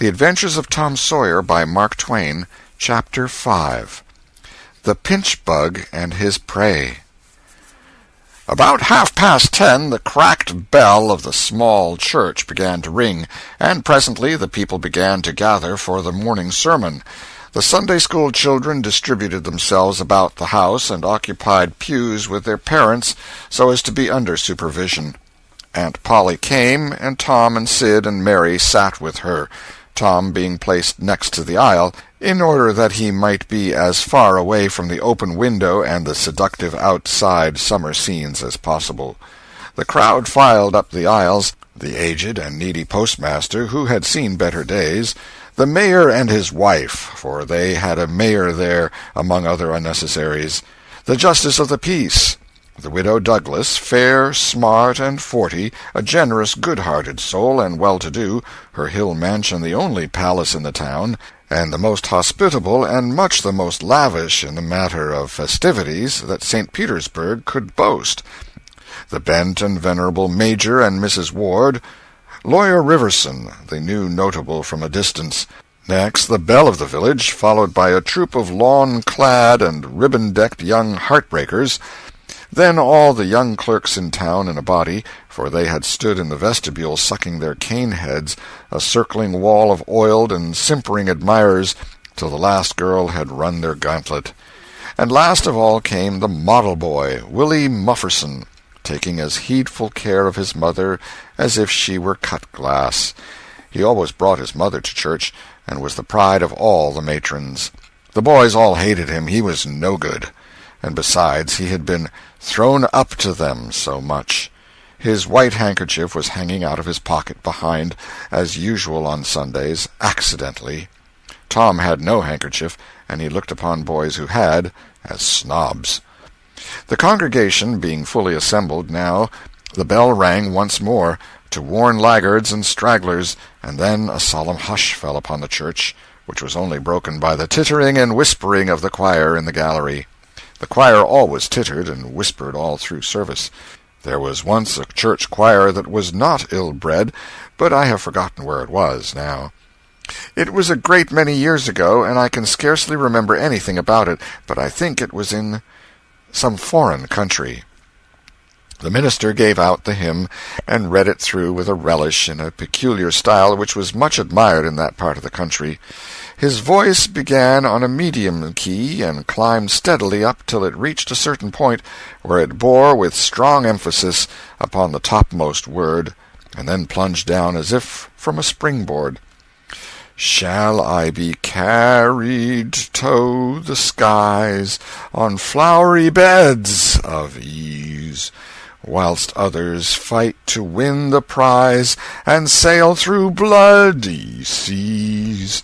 The Adventures of Tom Sawyer by Mark Twain, Chapter 5. The Pinch-Bug and His Prey. About 10:30 the cracked bell of the small church began to ring, and presently the people began to gather for the morning sermon. The Sunday-school children distributed themselves about the house and occupied pews with their parents so as to be under supervision. Aunt Polly came, and Tom and Sid and Mary sat with her, Tom being placed next to the aisle, in order that he might be as far away from the open window and the seductive outside summer scenes as possible. The crowd filed up the aisles, the aged and needy postmaster, who had seen better days, the mayor and his wife, for they had a mayor there among other unnecessaries, the justice of the peace, the widow Douglas, fair, smart, and 40, a generous, good-hearted soul and well-to-do, her hill mansion the only palace in the town, and the most hospitable and much the most lavish in the matter of festivities that St. Petersburg could boast, the bent and venerable Major and Mrs. Ward, Lawyer Riverson, the new notable from a distance. Next, the belle of the village, followed by a troop of lawn-clad and ribbon-decked young heartbreakers. Then all the young clerks in town in a body, for they had stood in the vestibule sucking their cane-heads, a circling wall of oiled and simpering admirers, till the last girl had run their gauntlet. And last of all came the model boy, Willie Mufferson, taking as heedful care of his mother as if she were cut glass. He always brought his mother to church, and was the pride of all the matrons. The boys all hated him, he was no good. And besides, he had been thrown up to them so much. His white handkerchief was hanging out of his pocket behind, as usual on Sundays, accidentally. Tom had no handkerchief, and he looked upon boys who had as snobs. The congregation being fully assembled now, the bell rang once more, to warn laggards and stragglers, and then a solemn hush fell upon the church, which was only broken by the tittering and whispering of the choir in the gallery. The choir always tittered and whispered all through service. There was once a church choir that was not ill-bred, but I have forgotten where it was now. It was a great many years ago, and I can scarcely remember anything about it, but I think it was in some foreign country. The minister gave out the hymn, and read it through with a relish in a peculiar style which was much admired in that part of the country. His voice began on a medium key, and climbed steadily up till it reached a certain point, where it bore with strong emphasis upon the topmost word, and then plunged down as if from a springboard. Shall I be carried to the skies on flowery beds of ease, whilst others fight to win the prize and sail through bloody seas?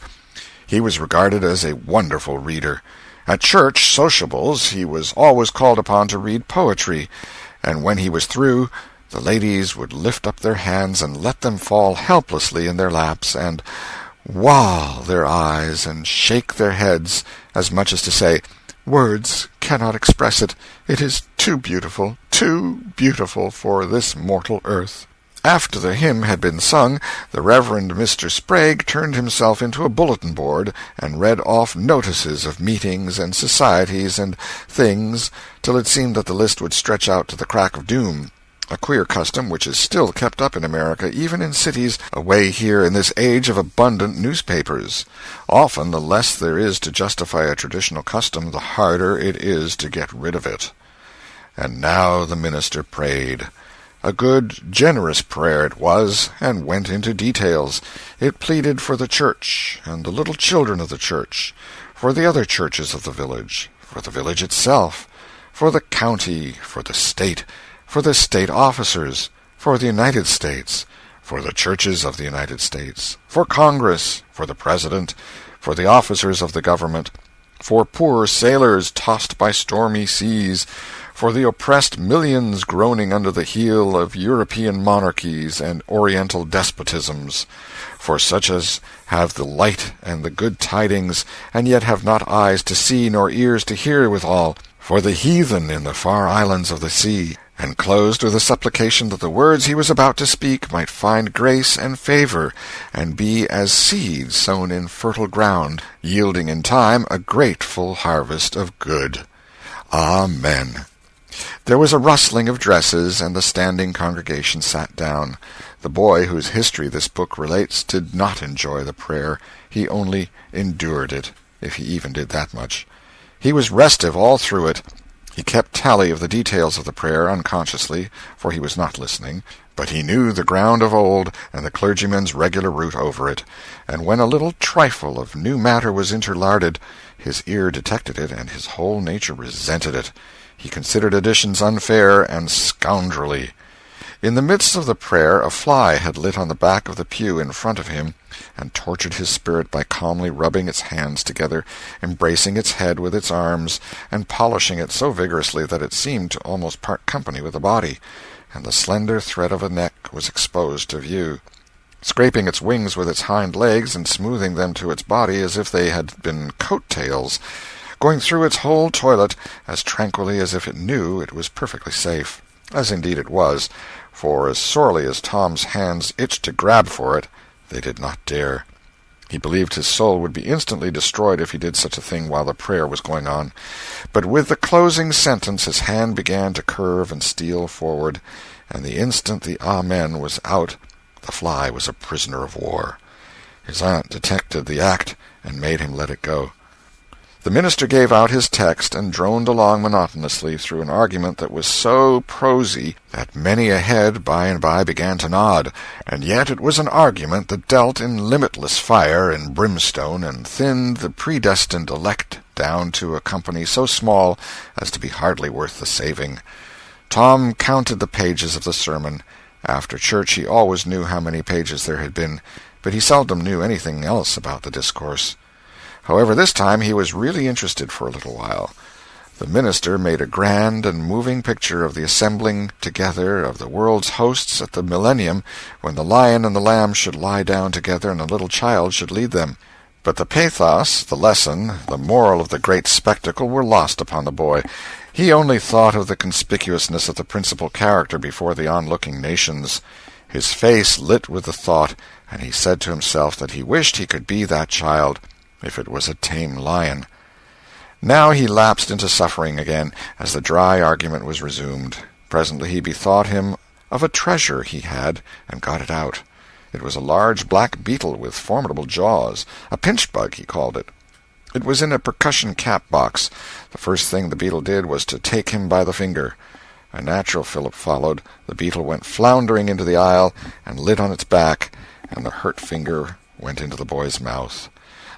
He was regarded as a wonderful reader. At church sociables he was always called upon to read poetry, and when he was through, the ladies would lift up their hands and let them fall helplessly in their laps, and wall their eyes and shake their heads, as much as to say, "Words cannot express it. It is too beautiful for this mortal earth." After the hymn had been sung, the Reverend Mr. Sprague turned himself into a bulletin board, and read off notices of meetings and societies and things, till it seemed that the list would stretch out to the crack of doom, a queer custom which is still kept up in America, even in cities away here in this age of abundant newspapers. Often the less there is to justify a traditional custom, the harder it is to get rid of it. And now the minister prayed. A good, generous prayer it was, and went into details. It pleaded for the church, and the little children of the church, for the other churches of the village, for the village itself, for the county, for the state officers, for the United States, for the churches of the United States, for Congress, for the President, for the officers of the government, for poor sailors tossed by stormy seas, for the oppressed millions groaning under the heel of European monarchies and Oriental despotisms, for such as have the light and the good tidings, and yet have not eyes to see nor ears to hear withal, for the heathen in the far islands of the sea, and closed with a supplication that the words he was about to speak might find grace and favor, and be as seeds sown in fertile ground, yielding in time a grateful harvest of good. Amen. There was a rustling of dresses, and the standing congregation sat down. The boy whose history this book relates did not enjoy the prayer. He only endured it, if he even did that much. He was restive all through it. He kept tally of the details of the prayer unconsciously, for he was not listening, but he knew the ground of old and the clergyman's regular route over it, and when a little trifle of new matter was interlarded, his ear detected it, and his whole nature resented it. He considered additions unfair and scoundrelly. In the midst of the prayer a fly had lit on the back of the pew in front of him, and tortured his spirit by calmly rubbing its hands together, embracing its head with its arms, and polishing it so vigorously that it seemed to almost part company with the body, and the slender thread of a neck was exposed to view. Scraping its wings with its hind legs, and smoothing them to its body as if they had been coat-tails, going through its whole toilet as tranquilly as if it knew it was perfectly safe, as indeed it was, for as sorely as Tom's hands itched to grab for it, they did not dare. He believed his soul would be instantly destroyed if he did such a thing while the prayer was going on. But with the closing sentence his hand began to curve and steal forward, and the instant the Amen was out, the fly was a prisoner of war. His aunt detected the act and made him let it go. The minister gave out his text and droned along monotonously through an argument that was so prosy that many a head by and by began to nod, and yet it was an argument that dealt in limitless fire and brimstone and thinned the predestined elect down to a company so small as to be hardly worth the saving. Tom counted the pages of the sermon. After church he always knew how many pages there had been, but he seldom knew anything else about the discourse. However, this time he was really interested for a little while. The minister made a grand and moving picture of the assembling together of the world's hosts at the millennium, when the lion and the lamb should lie down together and a little child should lead them. But the pathos, the lesson, the moral of the great spectacle were lost upon the boy. He only thought of the conspicuousness of the principal character before the onlooking nations. His face lit with the thought, and he said to himself that he wished he could be that child, if it was a tame lion. Now he lapsed into suffering again, as the dry argument was resumed. Presently he bethought him of a treasure he had, and got it out. It was a large black beetle with formidable jaws, a pinch-bug he called it. It was in a percussion cap box. The first thing the beetle did was to take him by the finger. A natural fillip followed. The beetle went floundering into the aisle, and lit on its back, and the hurt finger went into the boy's mouth.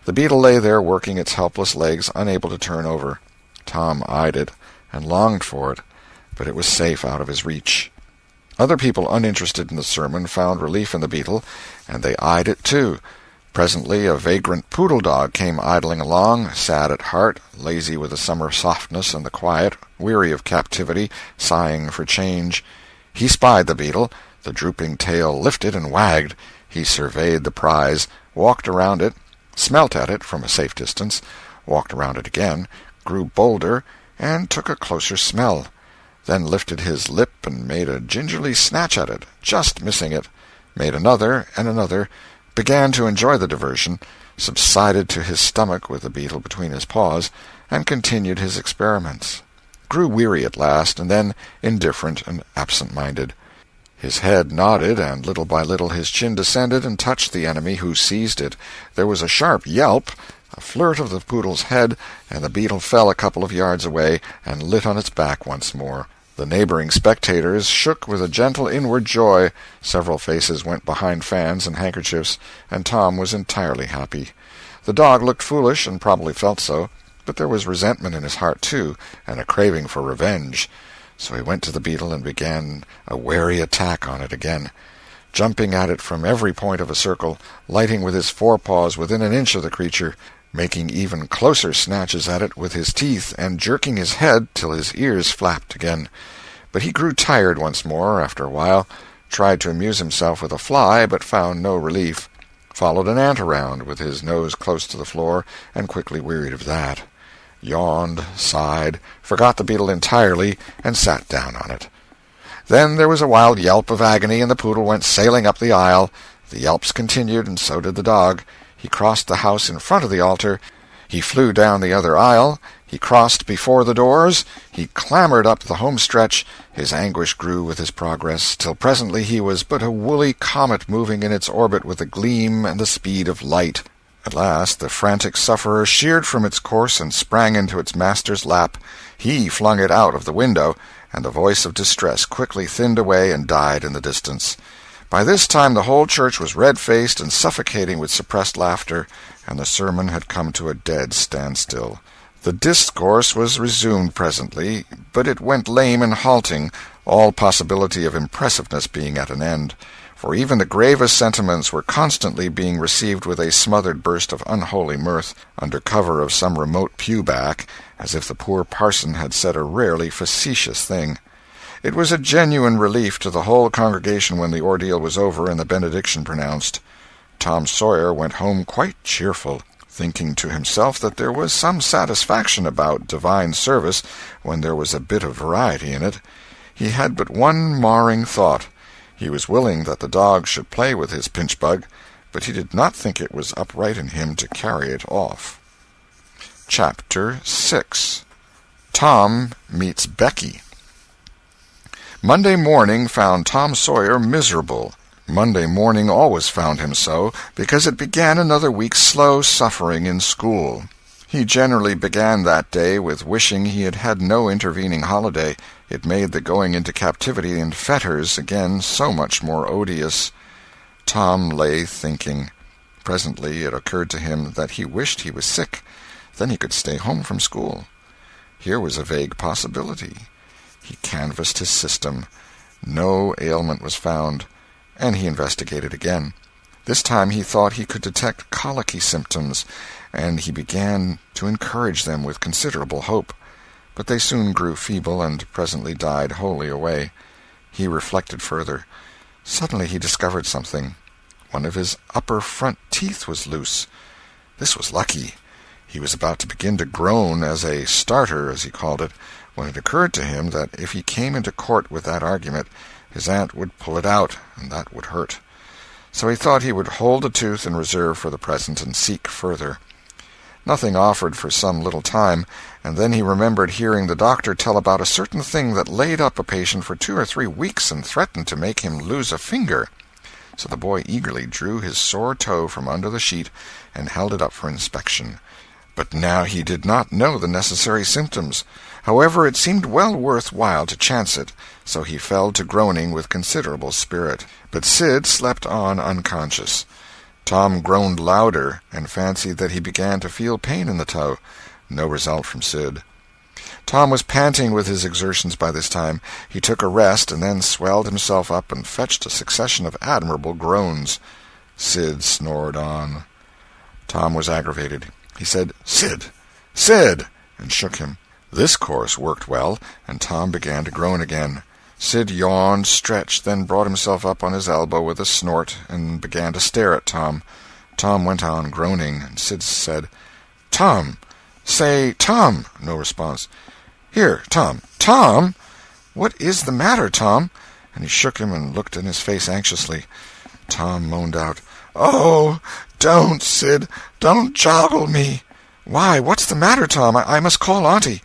The beetle lay there working its helpless legs, unable to turn over. Tom eyed it, and longed for it, but it was safe out of his reach. Other people uninterested in the sermon found relief in the beetle, and they eyed it too. Presently a vagrant poodle dog came idling along, sad at heart, lazy with the summer softness and the quiet, weary of captivity, sighing for change. He spied the beetle. The drooping tail lifted and wagged. He surveyed the prize, walked around it, smelt at it from a safe distance, walked around it again, grew bolder, and took a closer smell, then lifted his lip and made a gingerly snatch at it, just missing it, made another and another, began to enjoy the diversion, subsided to his stomach with the beetle between his paws, and continued his experiments. Grew weary at last, and then indifferent and absent-minded. His head nodded, and little by little his chin descended and touched the enemy, who seized it. There was a sharp yelp, a flirt of the poodle's head, and the beetle fell a couple of yards away and lit on its back once more. The neighboring spectators shook with a gentle inward joy. Several faces went behind fans and handkerchiefs, and Tom was entirely happy. The dog looked foolish, and probably felt so, but there was resentment in his heart, too, and a craving for revenge. So he went to the beetle and began a wary attack on it again, jumping at it from every point of a circle, lighting with his forepaws within an inch of the creature, making even closer snatches at it with his teeth, and jerking his head till his ears flapped again. But he grew tired once more after a while, tried to amuse himself with a fly, but found no relief, followed an ant around with his nose close to the floor, and quickly wearied of that, yawned, sighed, forgot the beetle entirely, and sat down on it. Then there was a wild yelp of agony, and the poodle went sailing up the aisle. The yelps continued, and so did the dog. He crossed the house in front of the altar. He flew down the other aisle. He crossed before the doors. He clambered up the home stretch. His anguish grew with his progress, till presently he was but a woolly comet moving in its orbit with the gleam and the speed of light. At last the frantic sufferer sheered from its course and sprang into its master's lap. He flung it out of the window, and the voice of distress quickly thinned away and died in the distance. By this time the whole church was red-faced and suffocating with suppressed laughter, and the sermon had come to a dead standstill. The discourse was resumed presently, but it went lame and halting, all possibility of impressiveness being at an end, for even the gravest sentiments were constantly being received with a smothered burst of unholy mirth, under cover of some remote pew-back, as if the poor parson had said a rarely facetious thing. It was a genuine relief to the whole congregation when the ordeal was over and the benediction pronounced. Tom Sawyer went home quite cheerful, thinking to himself that there was some satisfaction about divine service when there was a bit of variety in it. He had but one marring thought. He was willing that the dog should play with his pinch-bug, but he did not think it was upright in him to carry it off. Chapter 6. Tom Meets Becky. Monday morning found Tom Sawyer miserable. Monday morning always found him so, because it began another week's slow suffering in school. He generally began that day with wishing he had had no intervening holiday. It made the going into captivity and fetters again so much more odious. Tom lay thinking. Presently it occurred to him that he wished he was sick. Then he could stay home from school. Here was a vague possibility. He canvassed his system. No ailment was found, and he investigated again. This time he thought he could detect colicky symptoms, and he began to encourage them with considerable hope. But they soon grew feeble and presently died wholly away. He reflected further. Suddenly he discovered something. One of his upper front teeth was loose. This was lucky. He was about to begin to groan as a starter, as he called it, when it occurred to him that if he came into court with that argument, his aunt would pull it out, and that would hurt. So he thought he would hold the tooth in reserve for the present and seek further. Nothing offered for some little time, and then he remembered hearing the doctor tell about a certain thing that laid up a patient for 2 or 3 weeks and threatened to make him lose a finger. So the boy eagerly drew his sore toe from under the sheet and held it up for inspection. But now he did not know the necessary symptoms. However, it seemed well worth while to chance it, so he fell to groaning with considerable spirit. But Sid slept on unconscious. Tom groaned louder, and fancied that he began to feel pain in the toe. No result from Sid. Tom was panting with his exertions by this time. He took a rest, and then swelled himself up and fetched a succession of admirable groans. Sid snored on. Tom was aggravated. He said, "Sid! Sid!" and shook him. This course worked well, and Tom began to groan again. Sid yawned, stretched, then brought himself up on his elbow with a snort, and began to stare at Tom. Tom went on groaning, and Sid said, "Tom! Say, Tom!" No response. "Here, Tom! Tom! What is the matter, Tom?" And he shook him and looked in his face anxiously. Tom moaned out, "Oh, don't, Sid! Don't joggle me!" "Why, what's the matter, Tom? I must call Auntie."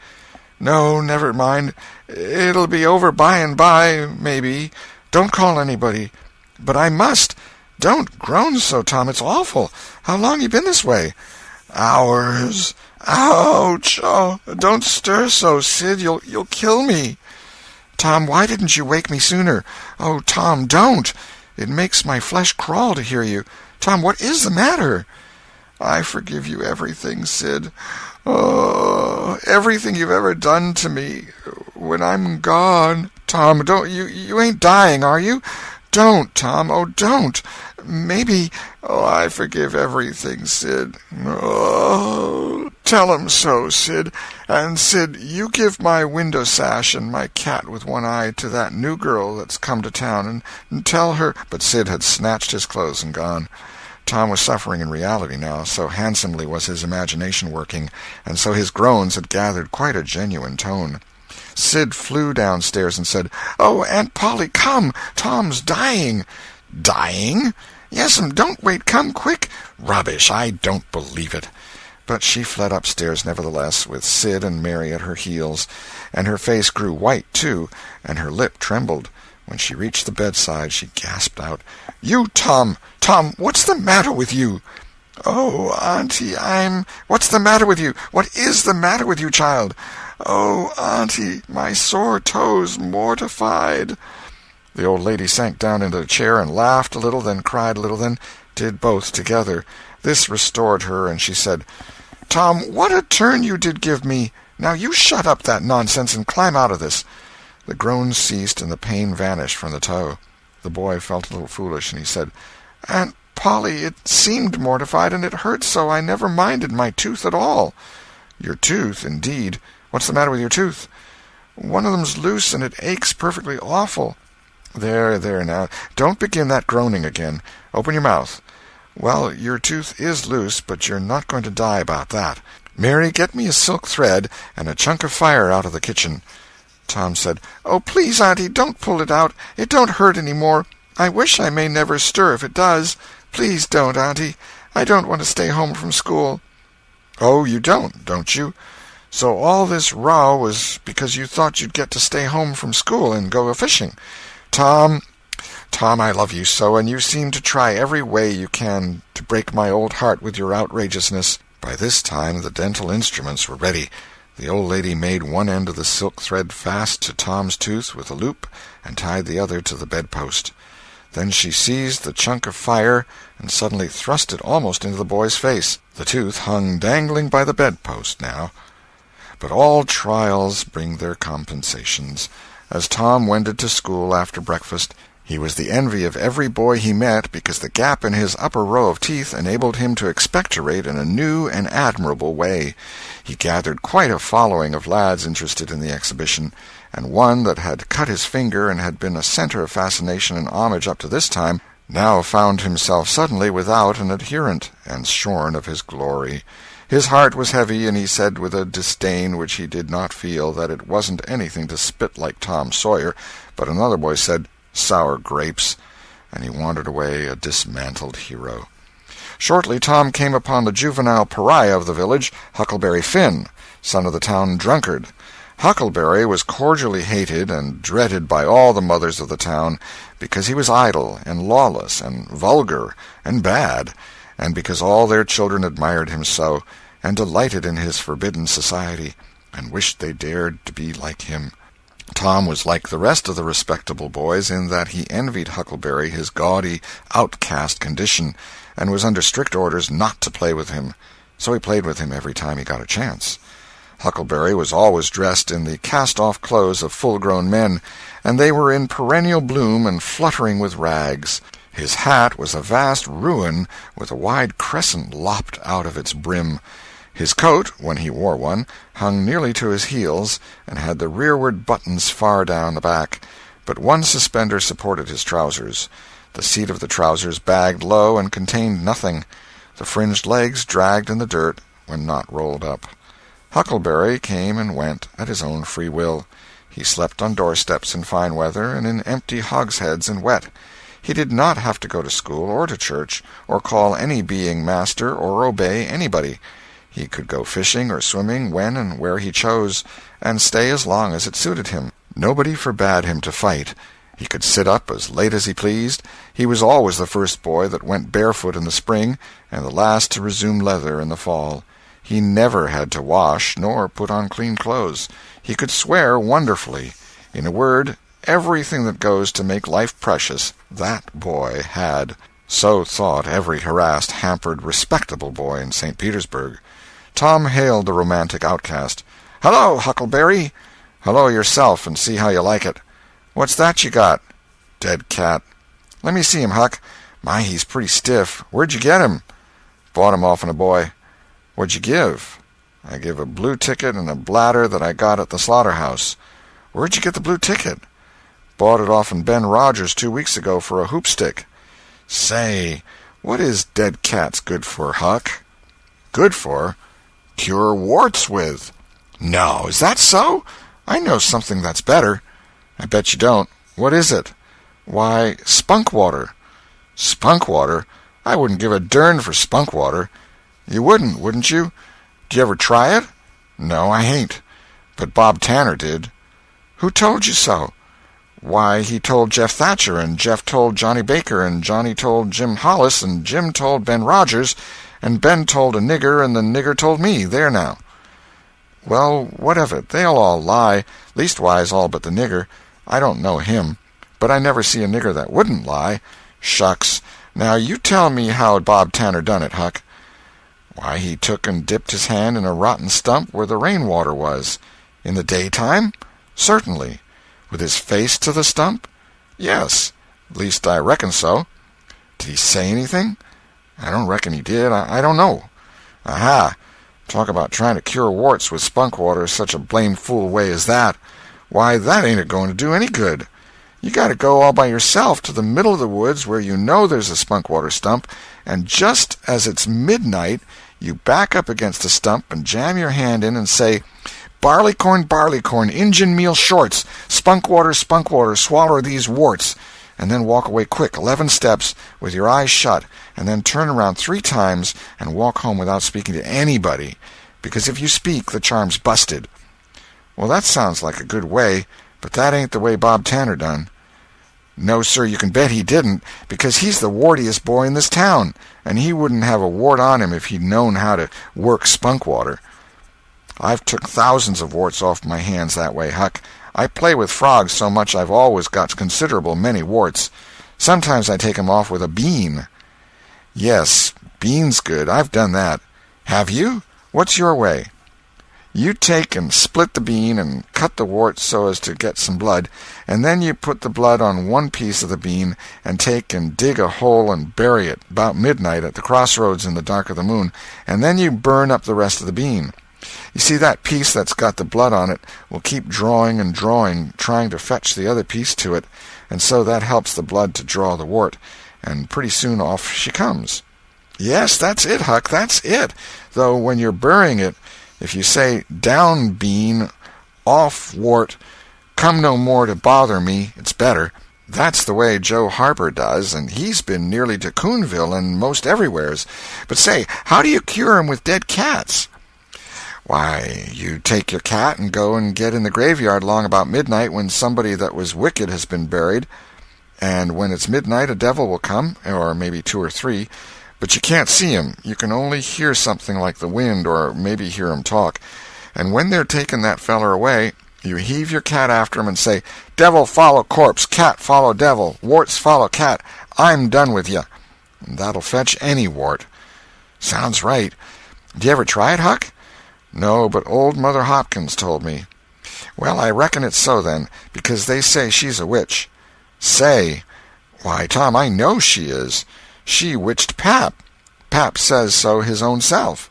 "No, never mind. It'll be over by and by, maybe. Don't call anybody." "But I must. Don't groan so, Tom. It's awful. How long you been this way?" "Hours. Ouch! Oh, don't stir so, Sid. You'll kill me." "Tom, why didn't you wake me sooner? Oh, Tom, don't. It makes my flesh crawl to hear you. Tom, what is the matter?" "I forgive you everything, Sid. Oh, everything you've ever done to me. When I'm gone—" "Tom, don't you ain't dying, are you? Don't, Tom. Oh, don't. Maybe—" "Oh, I forgive everything, Sid. Oh, tell 'em so, Sid. And, Sid, you give my window sash and my cat with one eye to that new girl that's come to town, and tell her—" But Sid had snatched his clothes and gone. Tom was suffering in reality now, so handsomely was his imagination working, and so his groans had gathered quite a genuine tone. Sid flew downstairs and said, "Oh, Aunt Polly, come! Tom's dying." "Dying?" "Yes'm, don't wait, come quick." "Rubbish, I don't believe it." But she fled upstairs nevertheless, with Sid and Mary at her heels, and her face grew white, too, and her lip trembled. When she reached the bedside, she gasped out, "You, Tom! Tom, what's the matter with you?" "Oh, Auntie, What's the matter with you? What is the matter with you, child?" "Oh, Auntie, my sore toes mortified." The old lady sank down into a chair and laughed a little, then cried a little, then did both together. This restored her, and she said, "Tom, what a turn you did give me! Now you shut up that nonsense and climb out of this." The groans ceased and the pain vanished from the toe. The boy felt a little foolish, and he said, "Aunt Polly, it seemed mortified, and it hurt so I never minded my tooth at all." "Your tooth, indeed! What's the matter with your tooth?" "One of them's loose, and it aches perfectly awful." There, now, don't begin that groaning again. Open your mouth. "Well, your tooth is loose, but you're not going to die about that. Mary, get me a silk thread and a chunk of fire out of the kitchen." Tom said, "Oh, please, Auntie, don't pull it out. It don't hurt any more. I wish I may never stir if it does. Please don't, Auntie. I don't want to stay home from school." "Oh, you don't you? So all this row was because you thought you'd get to stay home from school and go a-fishing. Tom, I love you so, and you seem to try every way you can to break my old heart with your outrageousness." By this time the dental instruments were ready. The old lady made one end of the silk thread fast to Tom's tooth with a loop and tied the other to the bedpost. Then she seized the chunk of fire and suddenly thrust it almost into the boy's face. The tooth hung dangling by the bedpost now. But all trials bring their compensations. As Tom wended to school after breakfast, he was the envy of every boy he met because the gap in his upper row of teeth enabled him to expectorate in a new and admirable way. He gathered quite a following of lads interested in the exhibition, and one that had cut his finger and had been a center of fascination and homage up to this time now found himself suddenly without an adherent and shorn of his glory. His heart was heavy, and he said with a disdain which he did not feel that it wasn't anything to spit like Tom Sawyer, but another boy said, "Sour grapes," and he wandered away a dismantled hero. Shortly Tom came upon the juvenile pariah of the village, Huckleberry Finn, son of the town drunkard. Huckleberry was cordially hated and dreaded by all the mothers of the town because he was idle and lawless and vulgar and bad, and because all their children admired him so, and delighted in his forbidden society, and wished they dared to be like him. Tom was like the rest of the respectable boys in that he envied Huckleberry his gaudy, outcast condition, and was under strict orders not to play with him. So he played with him every time he got a chance. Huckleberry was always dressed in the cast-off clothes of full-grown men, and they were in perennial bloom and fluttering with rags. His hat was a vast ruin with a wide crescent lopped out of its brim. His coat, when he wore one, hung nearly to his heels, and had the rearward buttons far down the back, but one suspender supported his trousers. The seat of the trousers bagged low and contained nothing. The fringed legs dragged in the dirt when not rolled up. Huckleberry came and went at his own free will. He slept on doorsteps in fine weather and in empty hogsheads in wet. He did not have to go to school or to church, or call any being master, or obey anybody. He could go fishing or swimming when and where he chose, and stay as long as it suited him. Nobody forbade him to fight. He could sit up as late as he pleased. He was always the first boy that went barefoot in the spring, and the last to resume leather in the fall. He never had to wash, nor put on clean clothes. He could swear wonderfully. In a word, everything that goes to make life precious, that boy had. So thought every harassed, hampered, respectable boy in St. Petersburg. Tom hailed the romantic outcast. "Hello, Huckleberry." "Hello yourself, and see how you like it." "What's that you got?" "Dead cat." "Let me see him, Huck." "My, he's pretty stiff. Where'd you get him?" "Bought him off'n a boy." "What'd you give?" "I give a blue ticket and a bladder that I got at the slaughterhouse." "Where'd you get the blue ticket?" "Bought it off'n Ben Rogers 2 weeks ago for a hoopstick." "Say, what is dead cats good for, Huck?" "Good for? Cure warts with." "No, is that so? I know something that's better." "I bet you don't. What is it?" "Why, spunk water." "Spunk water? I wouldn't give a dern for spunk water." "You wouldn't you? Do you ever try it?" "No, I hain't. But Bob Tanner did." "Who told you so?" "Why, he told Jeff Thatcher, and Jeff told Johnny Baker, and Johnny told Jim Hollis, and Jim told Ben Rogers, and Ben told a nigger, and the nigger told me. There now." "Well, what of it? They'll all lie. Leastwise, all but the nigger. I don't know him. But I never see a nigger that wouldn't lie." "Shucks. Now you tell me how Bob Tanner done it, Huck." "Why, he took and dipped his hand in a rotten stump where the rainwater was." "In the daytime?" "Certainly." "With his face to the stump?" "Yes. Least I reckon so." "Did he say anything?" "I don't reckon he did. I don't know." "Aha! Talk about trying to cure warts with spunk water such a blame fool way as that. Why, that ain't a-going to do any good. You got to go all by yourself to the middle of the woods where you know there's a spunk water stump, and just as it's midnight you back up against the stump and jam your hand in and say, 'Barleycorn, barleycorn, Injun meal shorts, spunk water, swaller these warts,' and then walk away quick 11 steps with your eyes shut, and then turn around 3 times and walk home without speaking to anybody, because if you speak the charm's busted." "Well, that sounds like a good way, but that ain't the way Bob Tanner done." "No, sir, you can bet he didn't, because he's the wartiest boy in this town, and he wouldn't have a wart on him if he'd known how to work spunk water." "I've took thousands of warts off my hands that way, Huck. I play with frogs so much I've always got considerable many warts. Sometimes I take 'em off with a bean." "Yes, bean's good. I've done that." "Have you? What's your way?" "You take and split the bean and cut the wart so as to get some blood, and then you put the blood on one piece of the bean and take and dig a hole and bury it about midnight at the crossroads in the dark of the moon, and then you burn up the rest of the bean. You see, that piece that's got the blood on it will keep drawing and drawing, trying to fetch the other piece to it, and so that helps the blood to draw the wart, and pretty soon off she comes." "Yes, that's it, Huck, that's it. Though when you're burying it, if you say, 'Down bean, off wart, come no more to bother me,' it's better. That's the way Joe Harper does, and he's been nearly to Coonville and most everywheres. But say, how do you cure 'em with dead cats?" "Why, you take your cat and go and get in the graveyard long about midnight when somebody that was wicked has been buried. And when it's midnight a devil will come, or maybe 2 or 3, but you can't see 'em. You can only hear something like the wind, or maybe hear 'em talk. And when they're taking that feller away, you heave your cat after 'em and say, 'Devil follow corpse, cat follow devil, warts follow cat, I'm done with you.' And that'll fetch any wart." "Sounds right. Do you ever try it, Huck?" "No, but old Mother Hopkins told me." "Well, I reckon it's so, then, because they say she's a witch." "Say! Why, Tom, I know she is. She witched Pap. Pap says so his own self.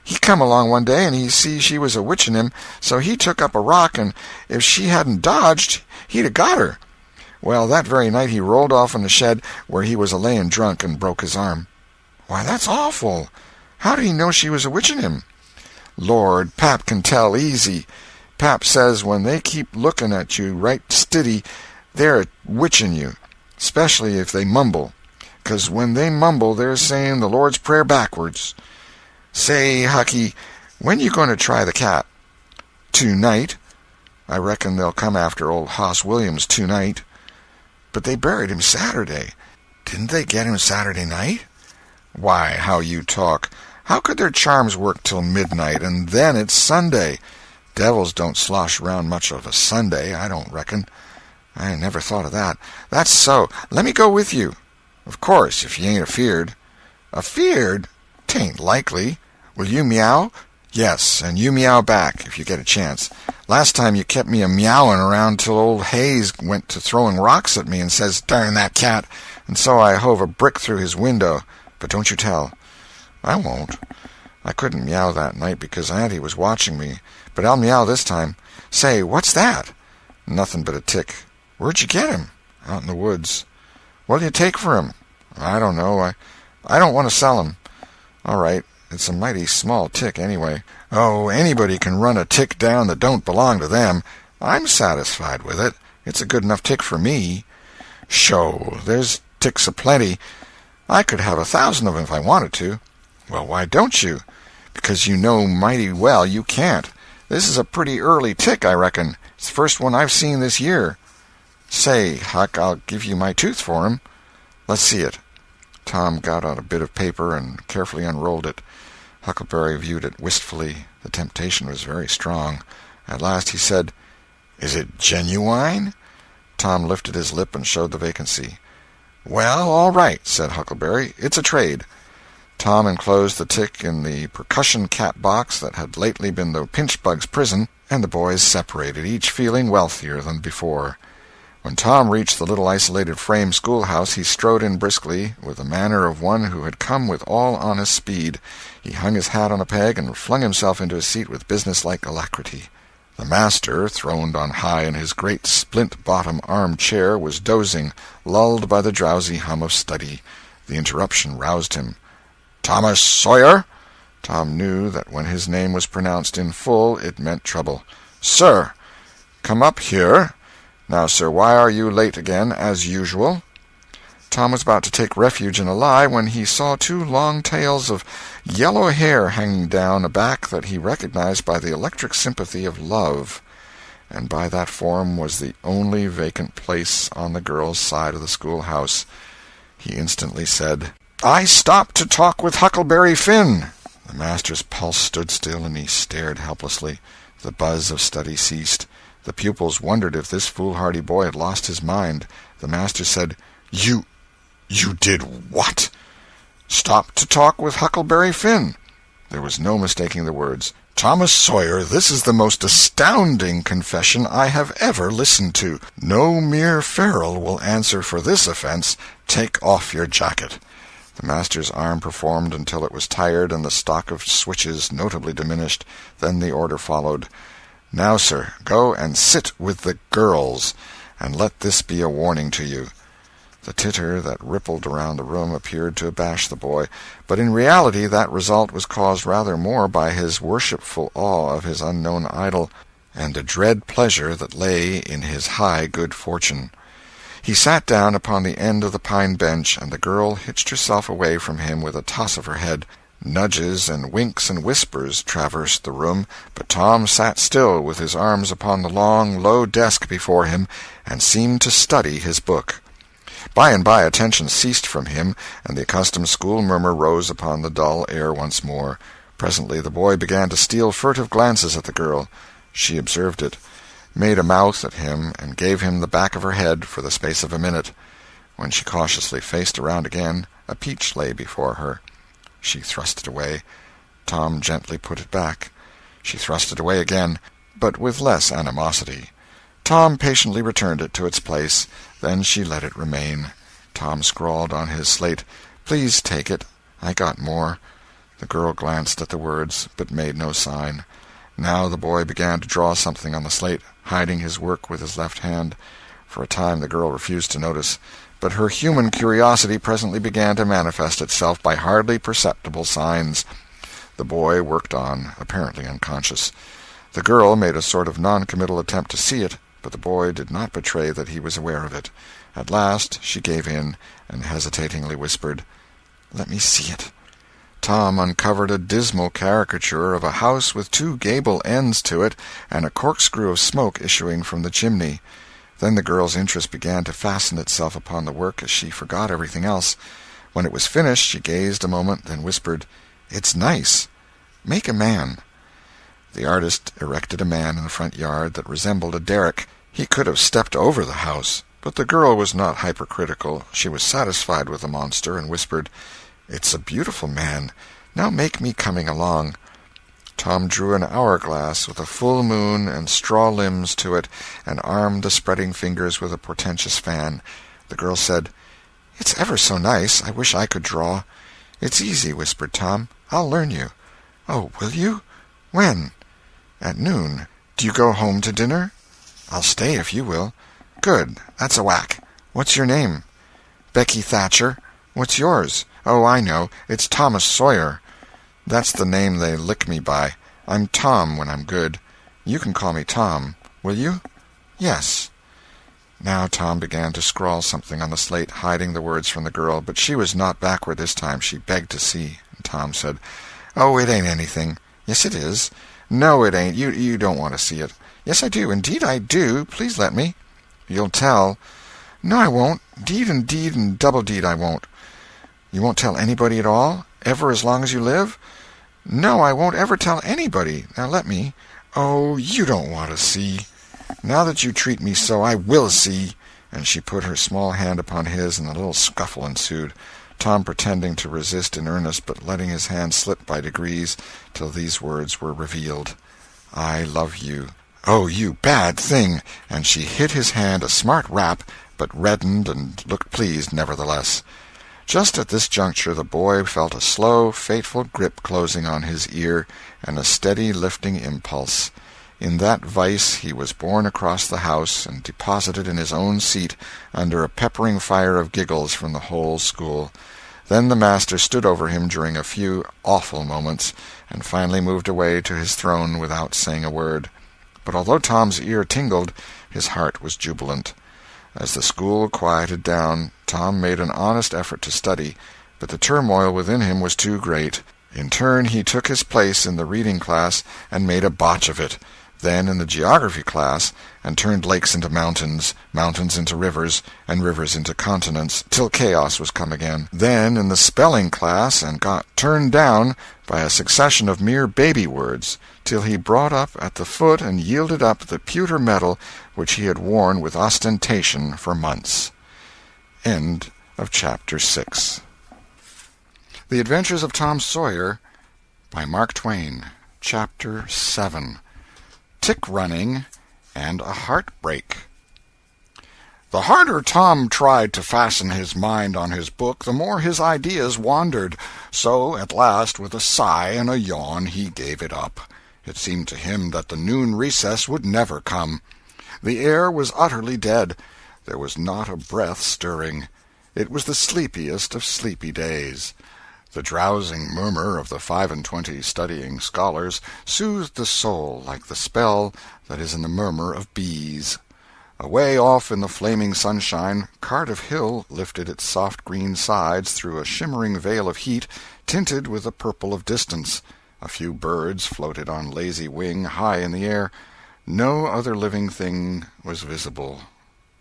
He come along one day and he see she was a-witching him, so he took up a rock, and if she hadn't dodged, he'd a got her. Well, that very night he rolled off in the shed where he was a-layin' drunk and broke his arm." "Why, that's awful. How did he know she was a-witching him?" "Lord, Pap can tell easy. Pap says when they keep looking at you right stiddy, they're witching you, especially if they mumble. 'Cause when they mumble they're saying the Lord's Prayer backwards." "Say, Hucky, when you going to try the cat?" "Tonight. I reckon they'll come after old Hoss Williams tonight." "But they buried him Saturday. Didn't they get him Saturday night?" "Why, how you talk. How could their charms work till midnight, and then it's Sunday? Devils don't slosh around much of a Sunday, I don't reckon." "I never thought of that." "That's so. Let me go with you." "Of course, if you ain't afeard." "Afeard? 'Tain't likely. Will you meow?" "Yes, and you meow back, if you get a chance. Last time you kept me a-meowing around till old Hayes went to throwing rocks at me and says, 'Darn that cat,' and so I hove a brick through his window. But don't you tell." "I won't. I couldn't meow that night because Auntie was watching me, but I'll meow this time. Say, what's that?" "Nothing but a tick." "Where'd you get him?" "Out in the woods." "What'll you take for him?" "I don't know. I don't want to sell him." "All right. It's a mighty small tick, anyway." "Oh, anybody can run a tick down that don't belong to them. I'm satisfied with it. It's a good enough tick for me. Sho, there's ticks aplenty. I could have 1,000 of 'em if I wanted to. Well, why don't you? Because you know mighty well you can't. This is a pretty early tick, I reckon. It's the first one I've seen this year. Say, Huck, I'll give you my tooth for him. Let's see it. Tom got out a bit of paper and carefully unrolled it. Huckleberry viewed it wistfully. The temptation was very strong. At last he said, "Is it genuine?" Tom lifted his lip and showed the vacancy. "Well, all right," said Huckleberry. "It's a trade." Tom enclosed the tick in the percussion cap box that had lately been the pinch-bug's prison, and the boys separated, each feeling wealthier than before. When Tom reached the little isolated frame schoolhouse, he strode in briskly, with the manner of one who had come with all honest speed. He hung his hat on a peg and flung himself into his seat with businesslike alacrity. The master, throned on high in his great splint-bottom arm-chair, was dozing, lulled by the drowsy hum of study. The interruption roused him. "Thomas Sawyer?" Tom knew that when his name was pronounced in full it meant trouble. "Sir." "Come up here. Now, sir, why are you late again, as usual?" Tom was about to take refuge in a lie when he saw 2 long tails of yellow hair hanging down a back that he recognized by the electric sympathy of love. And by that form was the only vacant place on the girl's side of the schoolhouse. He instantly said, "I stopped to talk with Huckleberry Finn." The master's pulse stood still, and he stared helplessly. The buzz of study ceased. The pupils wondered if this foolhardy boy had lost his mind. The master said, You did what?" "Stopped to talk with Huckleberry Finn." There was no mistaking the words. "Thomas Sawyer, this is the most astounding confession I have ever listened to. No mere ferule will answer for this offense. Take off your jacket." The master's arm performed until it was tired and the stock of switches notably diminished. Then the order followed. "Now, sir, go and sit with the girls, and let this be a warning to you." The titter that rippled around the room appeared to abash the boy, but in reality that result was caused rather more by his worshipful awe of his unknown idol, and the dread pleasure that lay in his high good fortune. He sat down upon the end of the pine bench, and the girl hitched herself away from him with a toss of her head. Nudges and winks and whispers traversed the room, but Tom sat still with his arms upon the long, low desk before him, and seemed to study his book. By and by attention ceased from him, and the accustomed school murmur rose upon the dull air once more. Presently the boy began to steal furtive glances at the girl. She observed it, made a mouth at him, and gave him the back of her head for the space of a minute. When she cautiously faced around again, a peach lay before her. She thrust it away. Tom gently put it back. She thrust it away again, but with less animosity. Tom patiently returned it to its place. Then she let it remain. Tom scrawled on his slate, "Please take it. I got more." The girl glanced at the words, but made no sign. Now the boy began to draw something on the slate, hiding his work with his left hand. For a time the girl refused to notice, but her human curiosity presently began to manifest itself by hardly perceptible signs. The boy worked on, apparently unconscious. The girl made a sort of non-committal attempt to see it, but the boy did not betray that he was aware of it. At last she gave in, and hesitatingly whispered, "Let me see it." Tom uncovered a dismal caricature of a house with 2 gable ends to it, and a corkscrew of smoke issuing from the chimney. Then the girl's interest began to fasten itself upon the work as she forgot everything else. When it was finished she gazed a moment, then whispered, "It's nice. Make a man." The artist erected a man in the front yard that resembled a derrick. He could have stepped over the house, but the girl was not hypercritical. She was satisfied with the monster, and whispered, "It's a beautiful man. Now make me coming along." Tom drew an hourglass with a full moon and straw limbs to it, and armed the spreading fingers with a portentous fan. The girl said, "It's ever so nice. I wish I could draw." "It's easy," whispered Tom. "I'll learn you." "Oh, will you? When?" "At noon. Do you go home to dinner?" "I'll stay if you will." "Good. That's a whack. What's your name?" "Becky Thatcher." "What's yours?" "Oh, I know. It's Thomas Sawyer." "That's the name they lick me by. I'm Tom when I'm good. You can call me Tom. Will you?" "Yes." Now Tom began to scrawl something on the slate, hiding the words from the girl, but she was not backward this time. She begged to see. And Tom said, "Oh, it ain't anything." "Yes, it is." "No, it ain't. You don't want to see it." "Yes, I do. Indeed, I do. Please let me." "You'll tell." "No, I won't. Deed and double deed I won't." "You won't tell anybody at all? Ever as long as you live?" "No, I won't ever tell anybody. Now let me." "Oh, you don't want to see." "Now that you treat me so, I will see." And she put her small hand upon his, and a little scuffle ensued, Tom pretending to resist in earnest, but letting his hand slip by degrees till these words were revealed: "I love you." "Oh, you bad thing!" And she hit his hand a smart rap, but reddened and looked pleased nevertheless. Just at this juncture the boy felt a slow, fateful grip closing on his ear, and a steady lifting impulse. In that vice he was borne across the house and deposited in his own seat, under a peppering fire of giggles from the whole school. Then the master stood over him during a few awful moments, and finally moved away to his throne without saying a word. But although Tom's ear tingled, his heart was jubilant. As the school quieted down, Tom made an honest effort to study, but the turmoil within him was too great. In turn he took his place in the reading class and made a botch of it, then in the geography class, and turned lakes into mountains, mountains into rivers, and rivers into continents, till chaos was come again. Then in the spelling class, and got turned down by a succession of mere baby words, till he brought up at the foot and yielded up the pewter medal which he had worn with ostentation for months. End of Chapter 6. The Adventures of Tom Sawyer by Mark Twain. Chapter 7. Tick-running and a Heartbreak. The harder Tom tried to fasten his mind on his book, the more his ideas wandered. So, at last, with a sigh and a yawn, he gave it up. It seemed to him that the noon recess would never come. The air was utterly dead. There was not a breath stirring. It was the sleepiest of sleepy days. The drowsing murmur of the 25 studying scholars soothed the soul like the spell that is in the murmur of bees. Away off in the flaming sunshine, Cardiff Hill lifted its soft green sides through a shimmering veil of heat, tinted with the purple of distance. A few birds floated on lazy wing high in the air. No other living thing was visible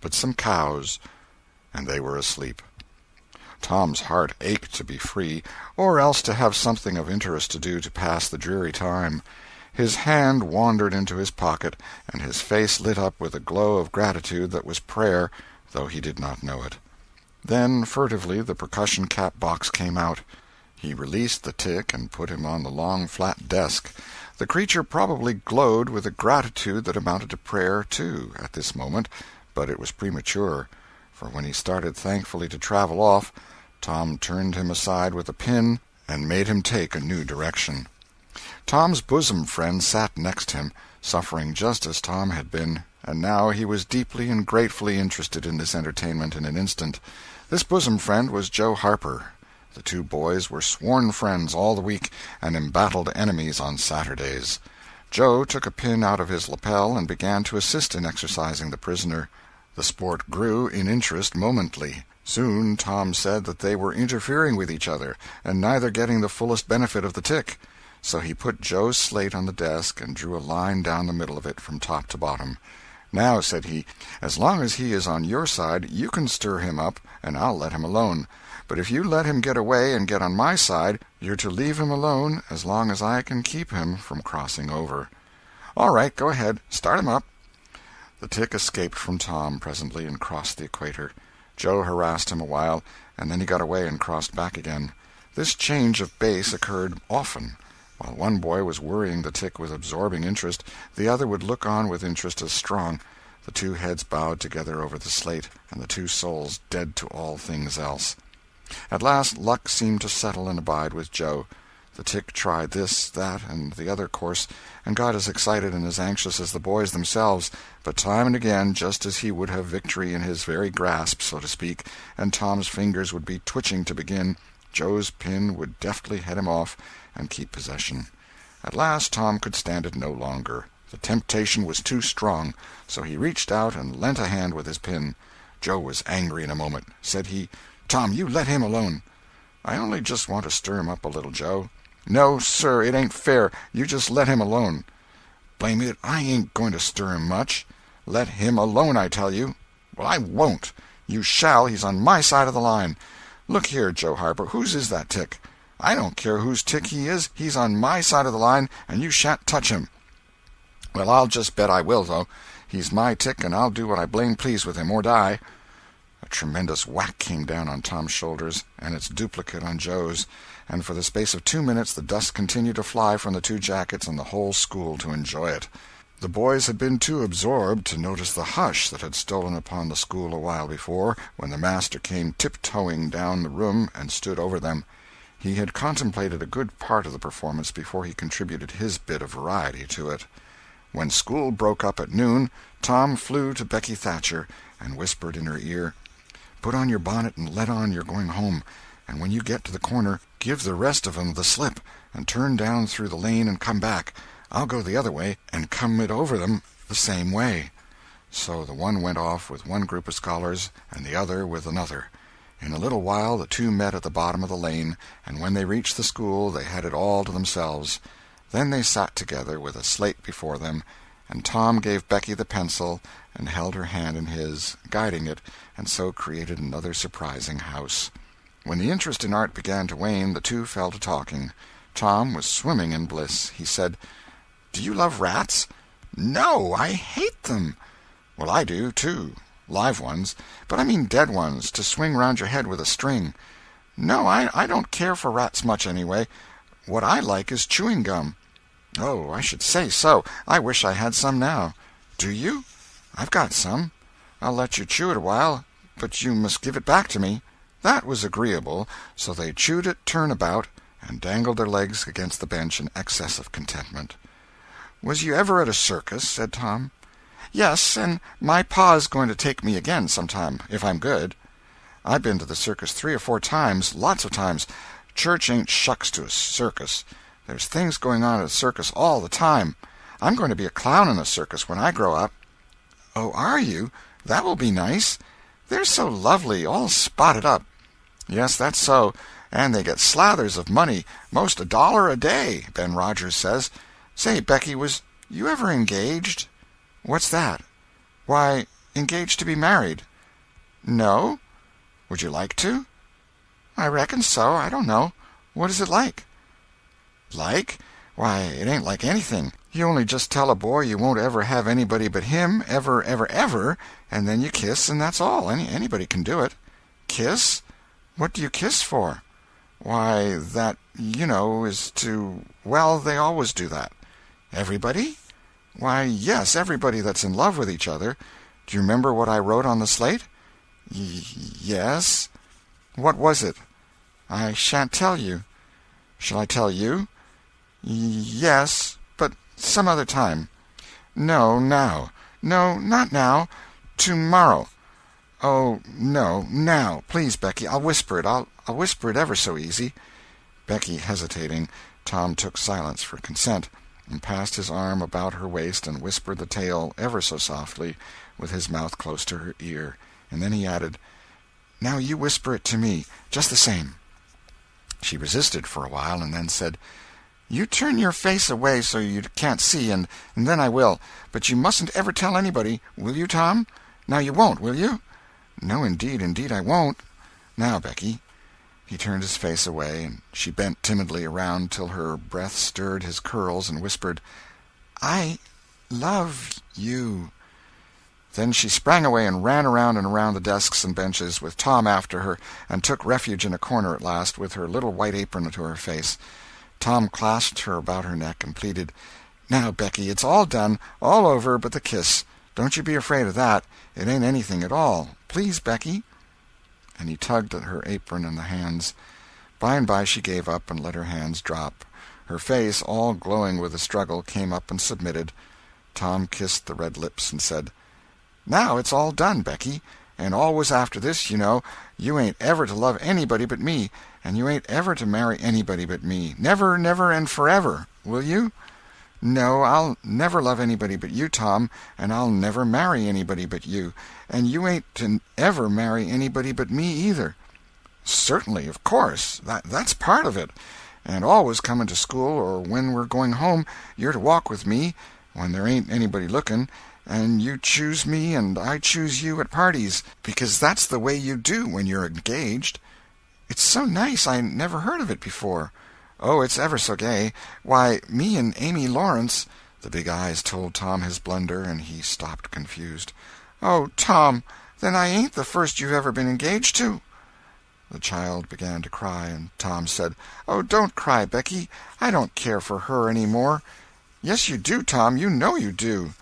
but some cows, and they were asleep. Tom's heart ached to be free, or else to have something of interest to do to pass the dreary time. His hand wandered into his pocket, and his face lit up with a glow of gratitude that was prayer, though he did not know it. Then, furtively, the percussion cap box came out. He released the tick and put him on the long flat desk. The creature probably glowed with a gratitude that amounted to prayer, too, at this moment, but it was premature, for when he started thankfully to travel off, Tom turned him aside with a pin and made him take a new direction. Tom's bosom friend sat next him, suffering just as Tom had been, and now he was deeply and gratefully interested in this entertainment in an instant. This bosom friend was Joe Harper. The two boys were sworn friends all the week, and embattled enemies on Saturdays. Joe took a pin out of his lapel and began to assist in exercising the prisoner. The sport grew in interest momently. Soon Tom said that they were interfering with each other, and neither getting the fullest benefit of the tick. So he put Joe's slate on the desk and drew a line down the middle of it from top to bottom. "Now," said he, "as long as he is on your side, you can stir him up, and I'll let him alone. But if you let him get away and get on my side, you're to leave him alone as long as I can keep him from crossing over." "All right, go ahead. Start him up." The tick escaped from Tom presently and crossed the equator. Joe harassed him a while, and then he got away and crossed back again. This change of base occurred often. While one boy was worrying the tick with absorbing interest, the other would look on with interest as strong. The two heads bowed together over the slate, and the two souls dead to all things else. At last luck seemed to settle and abide with Joe. The tick tried this, that, and the other course, and got as excited and as anxious as the boys themselves, but time and again, just as he would have victory in his very grasp, so to speak, and Tom's fingers would be twitching to begin, Joe's pin would deftly head him off and keep possession. At last Tom could stand it no longer. The temptation was too strong, so he reached out and lent a hand with his pin. Joe was angry in a moment. Said he, "Tom, you let him alone." "I only just want to stir him up a little, Joe." "No, sir, it ain't fair. You just let him alone." "Blame it, I ain't going to stir him much." "Let him alone, I tell you." "Well, I won't." "You shall. He's on my side of the line." "Look here, Joe Harper, whose is that tick?" "I don't care whose tick he is. He's on my side of the line, and you shan't touch him." "Well, I'll just bet I will, though. He's my tick, and I'll do what I blame please with him, or die." A tremendous whack came down on Tom's shoulders, and its duplicate on Joe's, and for the space of 2 minutes the dust continued to fly from the two jackets and the whole school to enjoy it. The boys had been too absorbed to notice the hush that had stolen upon the school a while before, when the master came tiptoeing down the room and stood over them. He had contemplated a good part of the performance before he contributed his bit of variety to it. When school broke up at noon, Tom flew to Becky Thatcher and whispered in her ear, "Put on your bonnet and let on you're going home, and when you get to the corner, give the rest of 'em the slip, and turn down through the lane and come back. I'll go the other way, and come it over them the same way." So the one went off with one group of scholars, and the other with another. In a little while the two met at the bottom of the lane, and when they reached the school they had it all to themselves. Then they sat together with a slate before them, and Tom gave Becky the pencil and held her hand in his, guiding it, and so created another surprising house. When the interest in art began to wane, the two fell to talking. Tom was swimming in bliss. He said, "Do you love rats?" "No, I hate them." "Well, I do, too. Live ones. But I mean dead ones, to swing round your head with a string." "No, I don't care for rats much, anyway. What I like is chewing gum." "Oh, I should say so. I wish I had some now." "Do you?" "I've got some." "I'll let you chew it a while, but you must give it back to me." That was agreeable, so they chewed it turn about, and dangled their legs against the bench in excess of contentment. "Was you ever at a circus?" said Tom. "Yes, and my pa's going to take me again sometime, if I'm good." "I've been to the circus 3 or 4 times, lots of times. Church ain't shucks to a circus. There's things going on at a circus all the time. I'm going to be a clown in a circus when I grow up." "Oh, are you? That will be nice. They're so lovely, all spotted up." "Yes, that's so, and they get slathers of money, most $1 a day, Ben Rogers says. Say, Becky, was you ever engaged?" "What's that?" "Why, engaged to be married." "No? Would you like to?" "I reckon so. I don't know. What is it like?" "Like? Why, it ain't like anything. You only just tell a boy you won't ever have anybody but him, ever, ever, ever, and then you kiss, and that's all. Anybody can do it." "Kiss? What do you kiss for?" "Why, that, is to— well, they always do that." "Everybody?" "Why, yes, everybody that's in love with each other. Do you remember what I wrote on the slate?" Yes." "What was it?" "I shan't tell you." "Shall I tell you?" Yes, but some other time." "No, now." "No, not now. Tomorrow." "Oh, no, now. Please, Becky, I'll whisper it. I'll whisper it ever so easy." Becky hesitating, Tom took silence for consent, and passed his arm about her waist and whispered the tale ever so softly, with his mouth close to her ear, and then he added, "Now you whisper it to me, just the same." She resisted for a while, and then said, "You turn your face away so you can't see, and then I will. But you mustn't ever tell anybody. Will you, Tom? Now you won't, will you?" "No, indeed I won't. Now, Becky." He turned his face away, and she bent timidly around till her breath stirred his curls, and whispered, "I love you." Then she sprang away and ran around and around the desks and benches, with Tom after her, and took refuge in a corner at last, with her little white apron to her face. Tom clasped her about her neck and pleaded, "Now, Becky, it's all done, all over but the kiss. Don't you be afraid of that. It ain't anything at all. Please, Becky." And he tugged at her apron and the hands. By and by she gave up and let her hands drop. Her face, all glowing with the struggle, came up and submitted. Tom kissed the red lips and said, "Now it's all done, Becky, and always after this, you ain't ever to love anybody but me, and you ain't ever to marry anybody but me, never, never, and forever. Will you?" "No, I'll never love anybody but you, Tom, and I'll never marry anybody but you, and you ain't to ever marry anybody but me either." "Certainly, of course. That's part of it. And always coming to school, or when we're going home, you're to walk with me, when there ain't anybody looking, and you choose me and I choose you at parties, because that's the way you do when you're engaged. It's so nice, I never heard of it before." "Oh, it's ever so gay. Why, me and Amy Lawrence—" The big eyes told Tom his blunder, and he stopped confused. "Oh, Tom, then I ain't the first you've ever been engaged to." The child began to cry, and Tom said, "Oh, don't cry, Becky. I don't care for her any more." "Yes, you do, Tom. You know you do."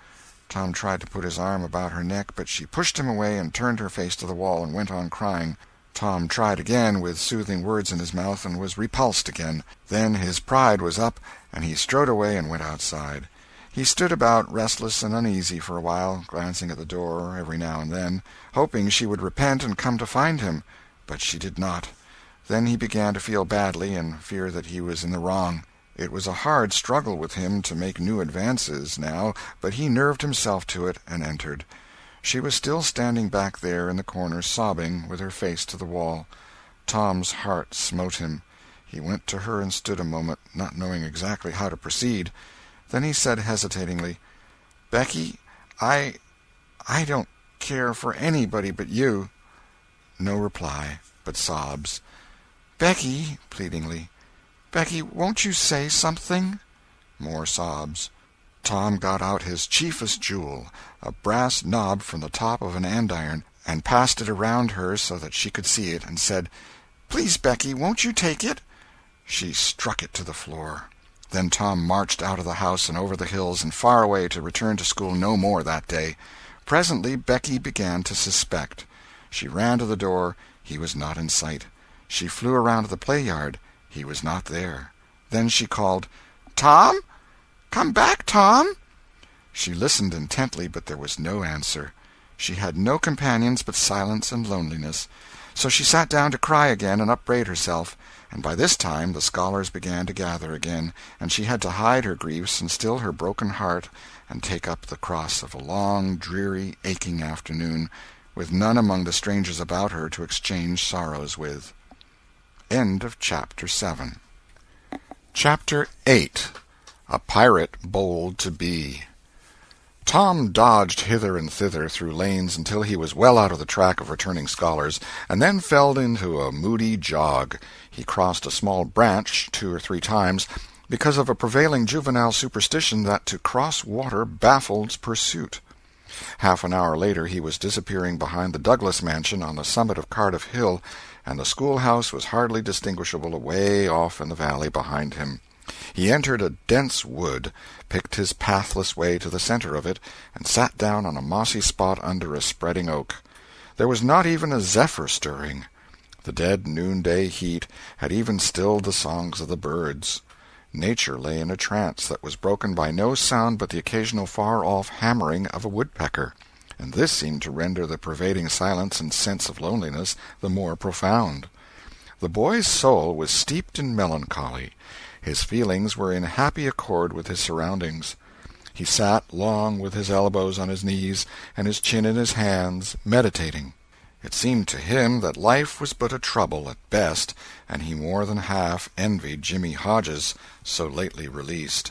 Tom tried to put his arm about her neck, but she pushed him away and turned her face to the wall and went on crying. Tom tried again, with soothing words in his mouth, and was repulsed again. Then his pride was up, and he strode away and went outside. He stood about, restless and uneasy, for a while, glancing at the door every now and then, hoping she would repent and come to find him. But she did not. Then he began to feel badly, and fear that he was in the wrong. It was a hard struggle with him to make new advances, now, but he nerved himself to it, and entered. She was still standing back there in the corner, sobbing, with her face to the wall. Tom's heart smote him. He went to her and stood a moment, not knowing exactly how to proceed. Then he said hesitatingly, "Becky, I don't care for anybody but you." No reply, but sobs. "Becky," pleadingly, "Becky, won't you say something?" More sobs. Tom got out his chiefest jewel, a brass knob from the top of an andiron, and passed it around her so that she could see it, and said, "Please, Becky, won't you take it?" She struck it to the floor. Then Tom marched out of the house and over the hills and far away, to return to school no more that day. Presently Becky began to suspect. She ran to the door. He was not in sight. She flew around to the play-yard. He was not there. Then she called, "Tom? Come back, Tom!" She listened intently, but there was no answer. She had no companions but silence and loneliness. So she sat down to cry again and upbraid herself, and by this time the scholars began to gather again, and she had to hide her griefs and still her broken heart and take up the cross of a long, dreary, aching afternoon, with none among the strangers about her to exchange sorrows with. End of Chapter 7. Chapter 8. A Pirate Bold to Be. Tom dodged hither and thither through lanes until he was well out of the track of returning scholars, and then fell into a moody jog. He crossed a small branch 2 or 3 times, because of a prevailing juvenile superstition that to cross water baffles pursuit. Half an hour later he was disappearing behind the Douglas mansion on the summit of Cardiff Hill, and the schoolhouse was hardly distinguishable away off in the valley behind him. He entered a dense wood, picked his pathless way to the center of it, and sat down on a mossy spot under a spreading oak. There was not even a zephyr stirring. The dead noonday heat had even stilled the songs of the birds. Nature lay in a trance that was broken by no sound but the occasional far-off hammering of a woodpecker, and this seemed to render the pervading silence and sense of loneliness the more profound. The boy's soul was steeped in melancholy. His feelings were in happy accord with his surroundings. He sat long with his elbows on his knees and his chin in his hands, meditating. It seemed to him that life was but a trouble at best, and he more than half envied Jimmy Hodges, so lately released.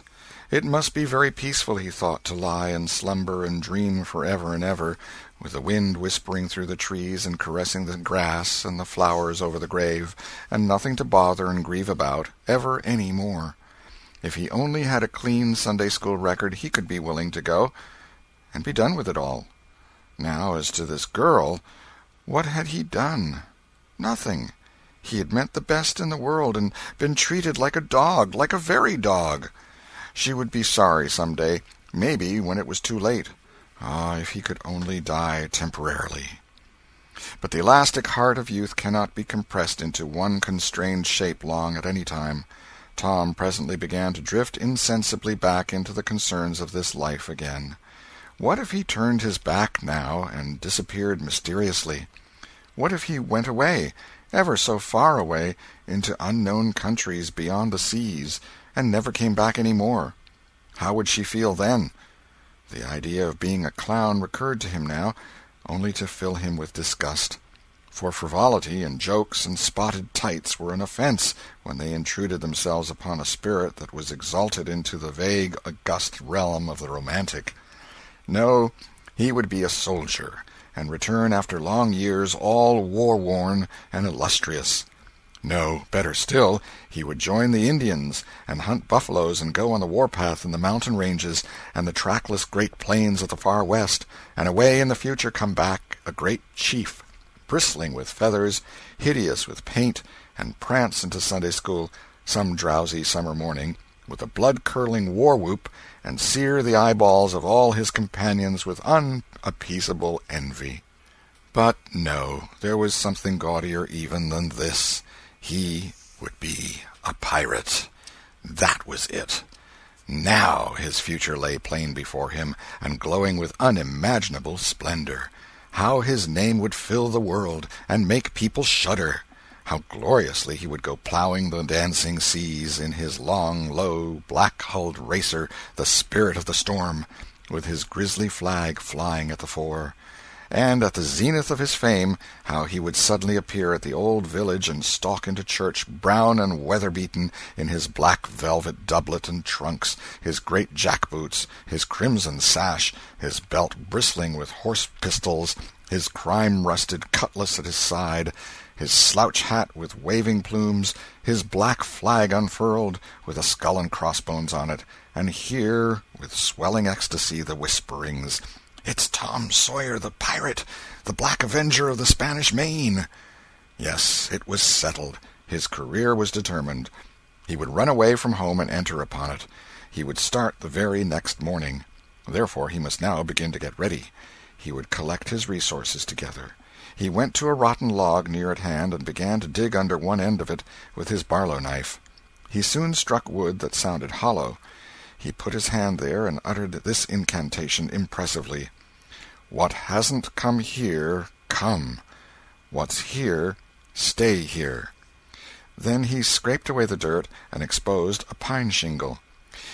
It must be very peaceful, he thought, to lie and slumber and dream forever and ever, with the wind whispering through the trees and caressing the grass and the flowers over the grave, and nothing to bother and grieve about, ever any more. If he only had a clean Sunday-school record, he could be willing to go, and be done with it all. Now, as to this girl, what had he done? Nothing. He had meant the best in the world, and been treated like a dog, like a very dog. She would be sorry some day, maybe when it was too late. Ah, if he could only die temporarily. But the elastic heart of youth cannot be compressed into one constrained shape long at any time. Tom presently began to drift insensibly back into the concerns of this life again. What if he turned his back now and disappeared mysteriously? What if he went away, ever so far away, into unknown countries beyond the seas, and never came back any more? How would she feel then? The idea of being a clown recurred to him now, only to fill him with disgust. For frivolity and jokes and spotted tights were an offense when they intruded themselves upon a spirit that was exalted into the vague, august realm of the romantic. No, he would be a soldier, and return after long years all war-worn and illustrious. No, better still, he would join the Indians, and hunt buffaloes and go on the warpath in the mountain ranges and the trackless great plains of the far west, and away in the future come back a great chief, bristling with feathers, hideous with paint, and prance into Sunday school some drowsy summer morning, with a blood-curdling war-whoop, and sear the eyeballs of all his companions with unappeasable envy. But no, there was something gaudier even than this. He would be a pirate. That was it. Now his future lay plain before him, and glowing with unimaginable splendor. How his name would fill the world, and make people shudder! How gloriously he would go plowing the dancing seas in his long, low, black-hulled racer, the Spirit of the Storm, with his grisly flag flying at the fore. And at the zenith of his fame, how he would suddenly appear at the old village and stalk into church, brown and weather-beaten, in his black velvet doublet and trunks, his great jack-boots, his crimson sash, his belt bristling with horse-pistols, his crime-rusted cutlass at his side, his slouch hat with waving plumes, his black flag unfurled, with a skull and crossbones on it, and hear, with swelling ecstasy, the whisperings, "It's Tom Sawyer the pirate, the Black Avenger of the Spanish Main." Yes, it was settled. His career was determined. He would run away from home and enter upon it. He would start the very next morning. Therefore he must now begin to get ready. He would collect his resources together. He went to a rotten log near at hand and began to dig under one end of it with his barlow knife. He soon struck wood that sounded hollow. He put his hand there and uttered this incantation impressively: "What hasn't come here, come. What's here, stay here." Then he scraped away the dirt and exposed a pine shingle.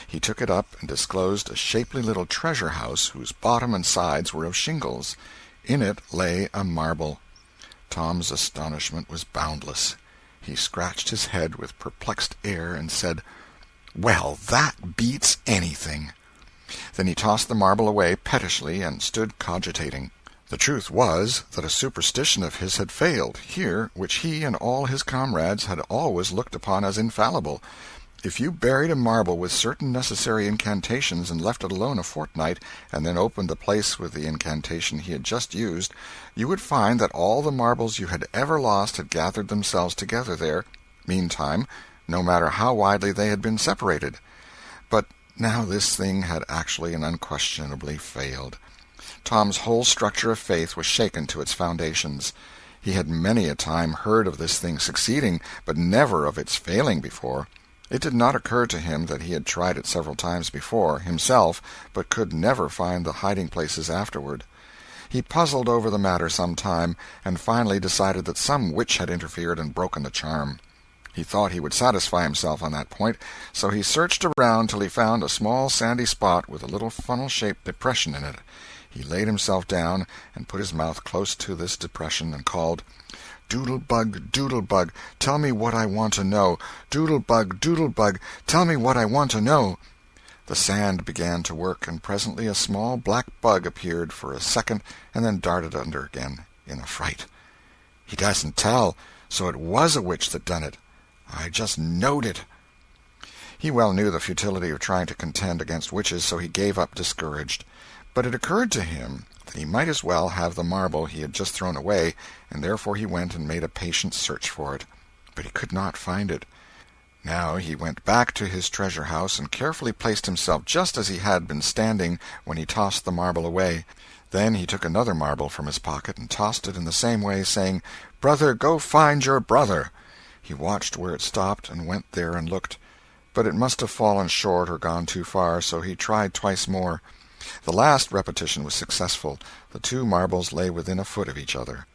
He took it up and disclosed a shapely little treasure-house whose bottom and sides were of shingles. In it lay a marble. Tom's astonishment was boundless. He scratched his head with perplexed air and said, "Well, that beats anything." Then he tossed the marble away pettishly and stood cogitating. The truth was that a superstition of his had failed here which he and all his comrades had always looked upon as infallible. If you buried a marble with certain necessary incantations and left it alone a fortnight, and then opened the place with the incantation he had just used, you would find that all the marbles you had ever lost had gathered themselves together there, meantime, no matter how widely they had been separated. But now this thing had actually and unquestionably failed. Tom's whole structure of faith was shaken to its foundations. He had many a time heard of this thing succeeding, but never of its failing before. It did not occur to him that he had tried it several times before, himself, but could never find the hiding-places afterward. He puzzled over the matter some time, and finally decided that some witch had interfered and broken the charm. He thought he would satisfy himself on that point, so he searched around till he found a small sandy spot with a little funnel-shaped depression in it. He laid himself down and put his mouth close to this depression and called, "Doodle-bug, doodle-bug, tell me what I want to know. Doodle-bug, doodle-bug, tell me what I want to know." The sand began to work, and presently a small black bug appeared for a second and then darted under again in a fright. "He doesn't tell, so it was a witch that done it. I just knowed it." He well knew the futility of trying to contend against witches, so he gave up discouraged. But it occurred to him that he might as well have the marble he had just thrown away, and therefore he went and made a patient search for it. But he could not find it. Now he went back to his treasure-house and carefully placed himself just as he had been standing when he tossed the marble away. Then he took another marble from his pocket and tossed it in the same way, saying, "Brother, go find your brother." He watched where it stopped, and went there and looked. But it must have fallen short or gone too far, so he tried twice more. The last repetition was successful. The two marbles lay within a foot of each other.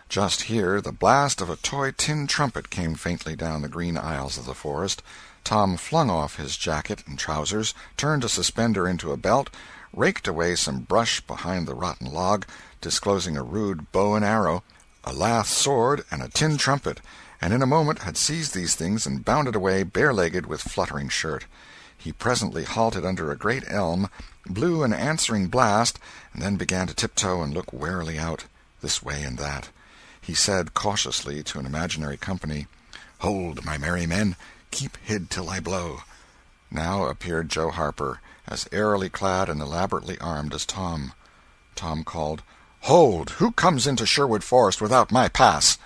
Just here the blast of a toy tin trumpet came faintly down the green aisles of the forest. Tom flung off his jacket and trousers, turned a suspender into a belt, raked away some brush behind the rotten log, disclosing a rude bow and arrow, a lath sword, and a tin trumpet, and in a moment had seized these things and bounded away bare-legged with fluttering shirt. He presently halted under a great elm, blew an answering blast, and then began to tiptoe and look warily out, this way and that. He said cautiously to an imaginary company, "Hold, my merry men, keep hid till I blow." Now appeared Joe Harper, as airily clad and elaborately armed as Tom. Tom called, "Hold! Who comes into Sherwood Forest without my pass?"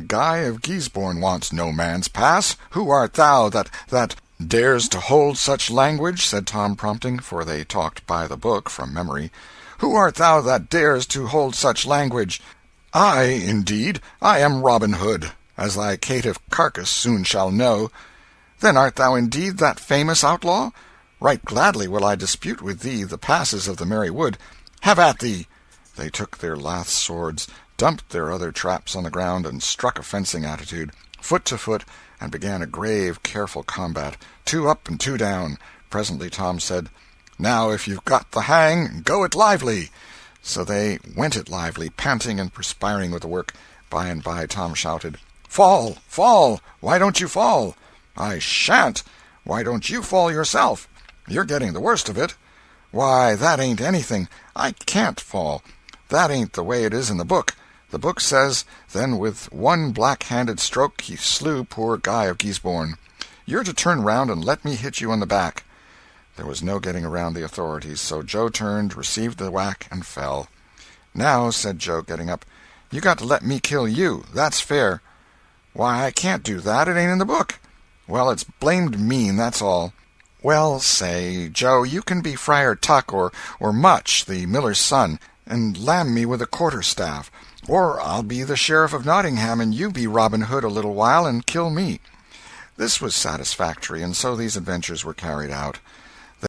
"Guy of Guisborne wants no man's pass. Who art thou that dares to hold such language?" said Tom, prompting, for they talked by the book from memory. "Who art thou that dares to hold such language?" "I, indeed. I am Robin Hood, as thy caitiff carcass soon shall know." "Then art thou indeed that famous outlaw? Right gladly will I dispute with thee the passes of the merry wood. Have at thee!" They took their lath swords, dumped their other traps on the ground, and struck a fencing attitude, foot to foot, and began a grave, careful combat, 2 up and 2 down. Presently Tom said, "Now if you've got the hang, go it lively." So they went it lively, panting and perspiring with the work. By and by Tom shouted, "Fall! Fall! Why don't you fall?" "I shan't." "Why don't you fall yourself?" "You're getting the worst of it." "Why, that ain't anything. I can't fall. That ain't the way it is in the book. The book says, then with one black-handed stroke he slew poor Guy of Guisborne. You're to turn round and let me hit you on the back." There was no getting around the authorities, so Joe turned, received the whack, and fell. "Now," said Joe, getting up, "you got to let me kill you. That's fair." "Why, I can't do that. It ain't in the book." "Well, it's blamed mean, that's all." "Well, say, Joe, you can be Friar Tuck or Much, the miller's son, and lam me with a quarter-staff. Or I'll be the Sheriff of Nottingham, and you be Robin Hood a little while and kill me." This was satisfactory, and so these adventures were carried out.